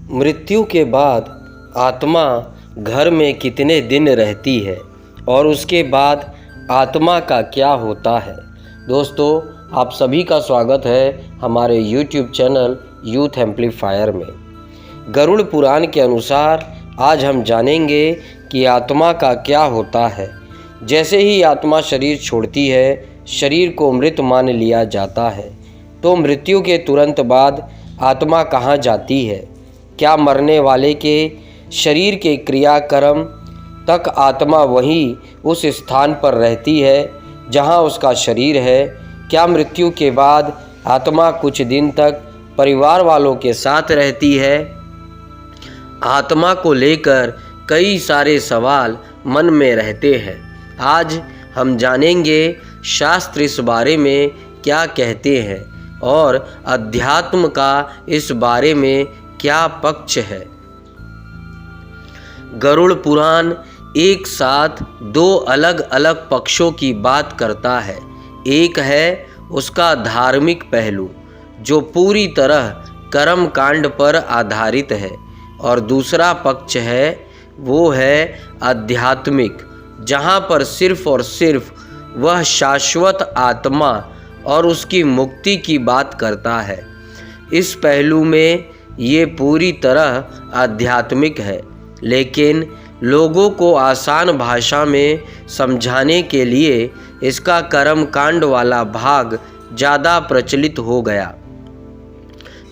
मृत्यु के बाद आत्मा घर में कितने दिन रहती है और उसके बाद आत्मा का क्या होता है। दोस्तों, आप सभी का स्वागत है हमारे YouTube चैनल यूथ एम्पलीफायर में। गरुड़ पुराण के अनुसार आज हम जानेंगे कि आत्मा का क्या होता है। जैसे ही आत्मा शरीर छोड़ती है, शरीर को मृत मान लिया जाता है, तो मृत्यु के तुरंत बाद आत्मा कहाँ जाती है? क्या मरने वाले के शरीर के क्रियाक्रम तक आत्मा वहीं उस स्थान पर रहती है जहां उसका शरीर है? क्या मृत्यु के बाद आत्मा कुछ दिन तक परिवार वालों के साथ रहती है? आत्मा को लेकर कई सारे सवाल मन में रहते हैं। आज हम जानेंगे शास्त्र इस बारे में क्या कहते हैं और अध्यात्म का इस बारे में क्या पक्ष है। गरुड़ पुराण एक साथ दो अलग अलग पक्षों की बात करता है। एक है उसका धार्मिक पहलू जो पूरी तरह कर्म कांड पर आधारित है, और दूसरा पक्ष है वो है आध्यात्मिक, जहाँ पर सिर्फ और सिर्फ वह शाश्वत आत्मा और उसकी मुक्ति की बात करता है। इस पहलू में ये पूरी तरह आध्यात्मिक है, लेकिन लोगों को आसान भाषा में समझाने के लिए इसका कर्म कांड वाला भाग ज़्यादा प्रचलित हो गया।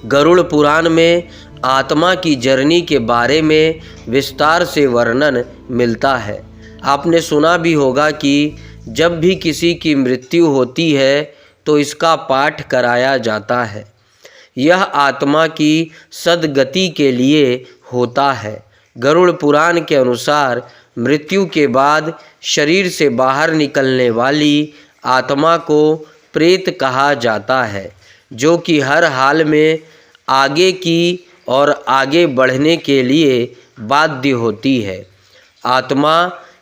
गरुड़ पुराण में आत्मा की जर्नी के बारे में विस्तार से वर्णन मिलता है। आपने सुना भी होगा कि जब भी किसी की मृत्यु होती है तो इसका पाठ कराया जाता है। यह आत्मा की सद्गति के लिए होता है। गरुड़ पुराण के अनुसार मृत्यु के बाद शरीर से बाहर निकलने वाली आत्मा को प्रेत कहा जाता है, जो कि हर हाल में आगे की और आगे बढ़ने के लिए बाध्य होती है। आत्मा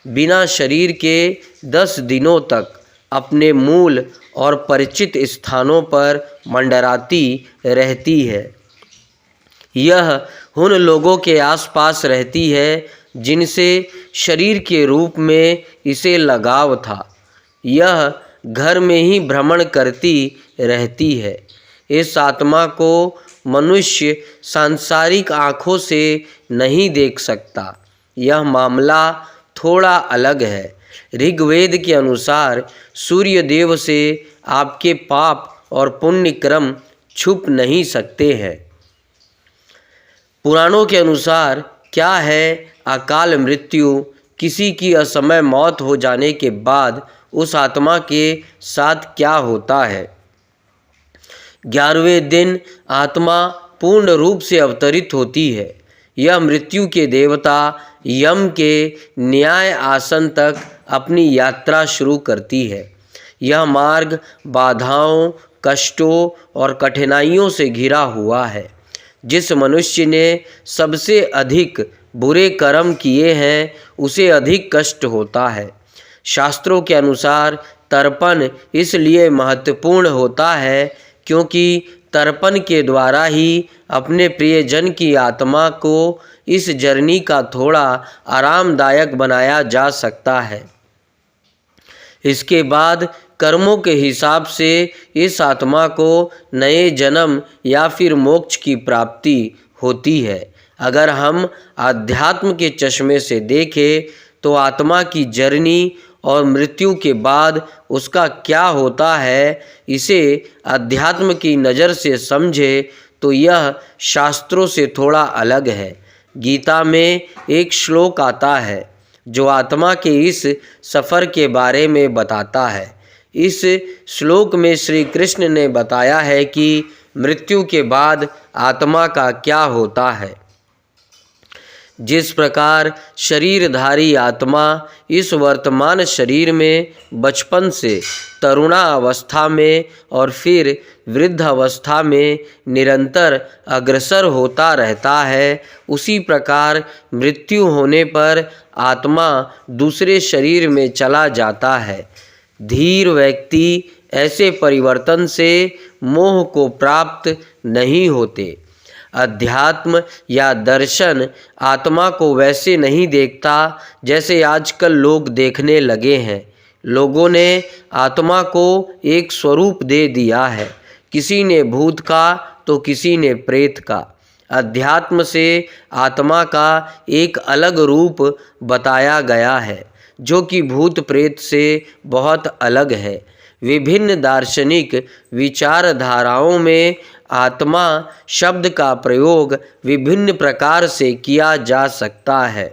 बिना शरीर के 10 दिनों तक अपने मूल और परिचित स्थानों पर मंडराती रहती है। यह उन लोगों के आसपास रहती है जिनसे शरीर के रूप में इसे लगाव था। यह घर में ही भ्रमण करती रहती है। इस आत्मा को मनुष्य सांसारिक आँखों से नहीं देख सकता। यह मामला थोड़ा अलग है। ऋग्वेद के अनुसार सूर्य देव से आपके पाप और पुण्य क्रम छुप नहीं सकते हैं। पुराणों के अनुसार क्या है अकाल मृत्यु? किसी की असमय मौत हो जाने के बाद उस आत्मा के साथ क्या होता है? 11वें दिन आत्मा पूर्ण रूप से अवतरित होती है। यह मृत्यु के देवता यम के न्याय आसन तक अपनी यात्रा शुरू करती है। यह मार्ग बाधाओं, कष्टों और कठिनाइयों से घिरा हुआ है। जिस मनुष्य ने सबसे अधिक बुरे कर्म किए हैं उसे अधिक कष्ट होता है। शास्त्रों के अनुसार तर्पण इसलिए महत्वपूर्ण होता है क्योंकि तर्पण के द्वारा ही अपने प्रियजन की आत्मा को इस जर्नी का थोड़ा आरामदायक बनाया जा सकता है। इसके बाद कर्मों के हिसाब से इस आत्मा को नए जन्म या फिर मोक्ष की प्राप्ति होती है। अगर हम आध्यात्म के चश्मे से देखें तो आत्मा की जर्नी और मृत्यु के बाद उसका क्या होता है, इसे अध्यात्म की नज़र से समझे तो यह शास्त्रों से थोड़ा अलग है। गीता में एक श्लोक आता है जो आत्मा के इस सफ़र के बारे में बताता है। इस श्लोक में श्री कृष्ण ने बताया है कि मृत्यु के बाद आत्मा का क्या होता है। जिस प्रकार शरीरधारी आत्मा इस वर्तमान शरीर में बचपन से तरुणावस्था में और फिर वृद्ध अवस्था में निरंतर अग्रसर होता रहता है, उसी प्रकार मृत्यु होने पर आत्मा दूसरे शरीर में चला जाता है। धीर व्यक्ति ऐसे परिवर्तन से मोह को प्राप्त नहीं होते। अध्यात्म या दर्शन आत्मा को वैसे नहीं देखता जैसे आजकल लोग देखने लगे हैं। लोगों ने आत्मा को एक स्वरूप दे दिया है, किसी ने भूत का तो किसी ने प्रेत का। अध्यात्म से आत्मा का एक अलग रूप बताया गया है जो कि भूत प्रेत से बहुत अलग है। विभिन्न दार्शनिक विचारधाराओं में आत्मा शब्द का प्रयोग विभिन्न प्रकार से किया जा सकता है।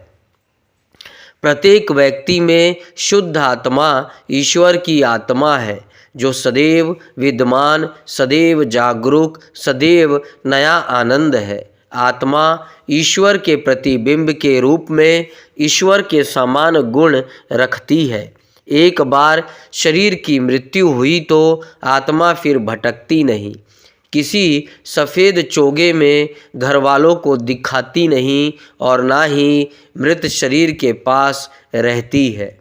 प्रत्येक व्यक्ति में शुद्ध आत्मा ईश्वर की आत्मा है जो सदैव विद्यमान, सदैव जागरूक, सदैव नया आनंद है। आत्मा ईश्वर के प्रतिबिंब के रूप में ईश्वर के समान गुण रखती है। एक बार शरीर की मृत्यु हुई तो आत्मा फिर भटकती नहीं, किसी सफ़ेद चोगे में घरवालों को दिखाती नहीं और ना ही मृत शरीर के पास रहती है।